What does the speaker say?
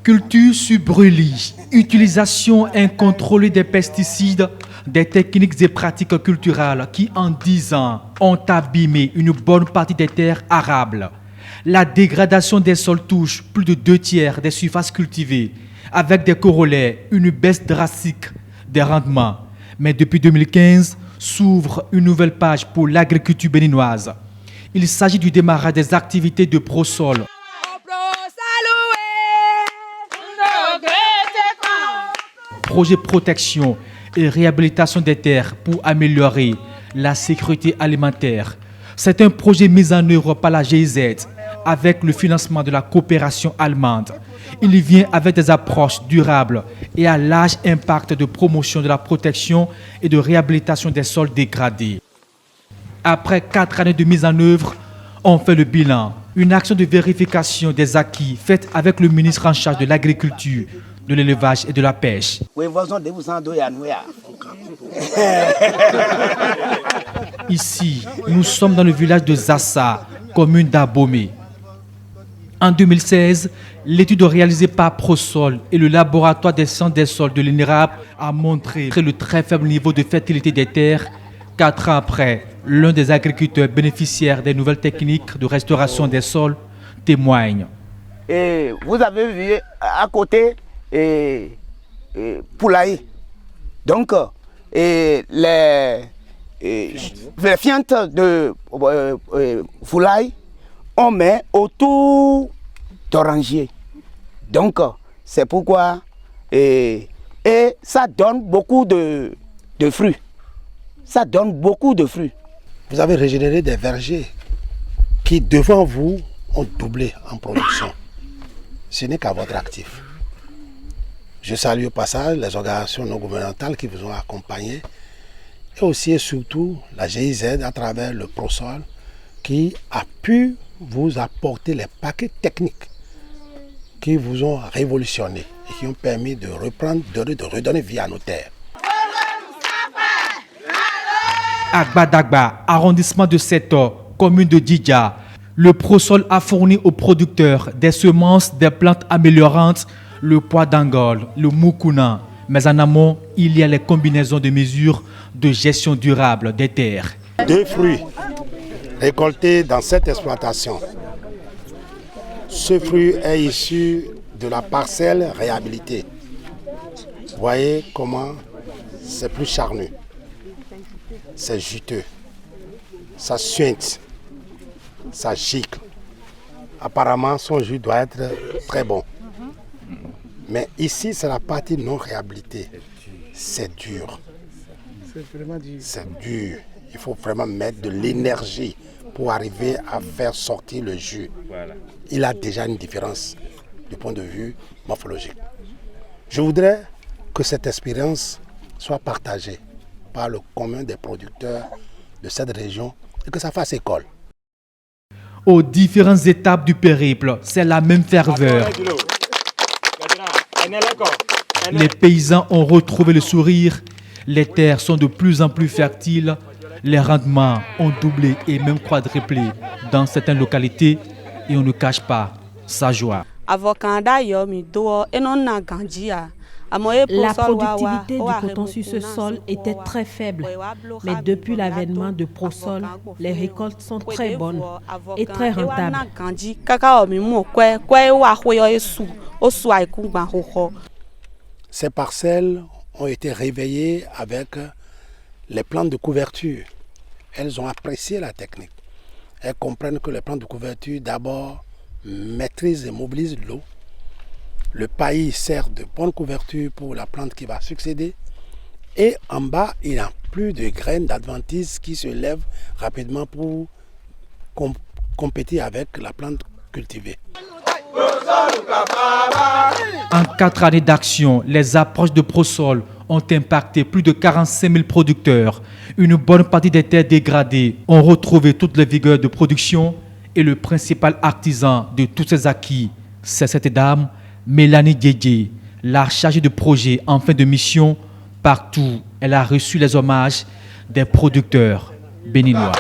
Culture sur brûlis, utilisation incontrôlée des pesticides, des techniques et pratiques culturelles qui en 10 ans ont abîmé une bonne partie des terres arables. La dégradation des sols touche plus de 2/3 des surfaces cultivées, avec des corollaires, une baisse drastique des rendements. Mais depuis 2015, s'ouvre une nouvelle page pour l'agriculture béninoise. Il s'agit du démarrage des activités de Prosol. Projet protection et réhabilitation des terres pour améliorer la sécurité alimentaire. C'est un projet mis en œuvre par la GIZ avec le financement de la coopération allemande. Il vient avec des approches durables et à large impact de promotion de la protection et de réhabilitation des sols dégradés. Après 4 années de mise en œuvre, on fait le bilan. Une action de vérification des acquis faite avec le ministre en charge de l'agriculture, de l'élevage et de la pêche. Ici, nous sommes dans le village de Zassa, commune d'Abomey. En 2016, l'étude réalisée par Prosol et le laboratoire des sciences des sols de l'INRAP a montré le très faible niveau de fertilité des terres. 4 ans après, l'un des agriculteurs bénéficiaires des nouvelles techniques de restauration des sols témoigne. Et vous avez vu à côté poulailler. Donc, les fientes de poulailler, on met autour d'orangier. Donc, c'est pourquoi et ça donne beaucoup de fruits. Ça donne beaucoup de fruits. Vous avez régénéré des vergers qui, devant vous, ont doublé en production. Ce n'est qu'à votre actif. Je salue au passage les organisations non gouvernementales qui vous ont accompagné et aussi et surtout la GIZ à travers le Prosol qui a pu vous apporter les paquets techniques qui vous ont révolutionné et qui ont permis de reprendre, de redonner vie à nos terres. Agbadagba, arrondissement de Seto, commune de Didja, le Prosol a fourni aux producteurs des semences, des plantes améliorantes, le pois d'Angole, le moukouna. Mais en amont, il y a les combinaisons de mesures de gestion durable des terres. 2 fruits récoltés dans cette exploitation. Ce fruit est issu de la parcelle réhabilitée. Vous voyez comment c'est plus charnu. C'est juteux. Ça suinte. Ça gicle. Apparemment, son jus doit être très bon. Mais ici, c'est la partie non réhabilitée. C'est dur. C'est dur. Il faut vraiment mettre de l'énergie pour arriver à faire sortir le jus. Il a déjà une différence du point de vue morphologique. Je voudrais que cette expérience soit partagée par le commun des producteurs de cette région et que ça fasse école. Aux différentes étapes du périple, c'est la même ferveur. Les paysans ont retrouvé le sourire, les terres sont de plus en plus fertiles, les rendements ont doublé et même quadruplé dans certaines localités et on ne cache pas sa joie. La productivité du coton sur ce sol était très faible, mais depuis l'avènement de Prosol, les récoltes sont très bonnes et très rentables. Ces parcelles ont été réveillées avec les plantes de couverture. Elles ont apprécié la technique. Elles comprennent que les plantes de couverture d'abord maîtrisent et mobilisent l'eau. Le paillis sert de bonne couverture pour la plante qui va succéder. Et en bas, il n'y a plus de graines d'adventices qui se lèvent rapidement pour compétir avec la plante cultivée. En 4 années d'action, les approches de Prosol ont impacté plus de 45 000 producteurs. Une bonne partie des terres dégradées ont retrouvé toute la vigueur de production et le principal artisan de tous ces acquis, c'est cette dame, Mélanie Didier, la chargée de projet en fin de mission. Partout, elle a reçu les hommages des producteurs béninois.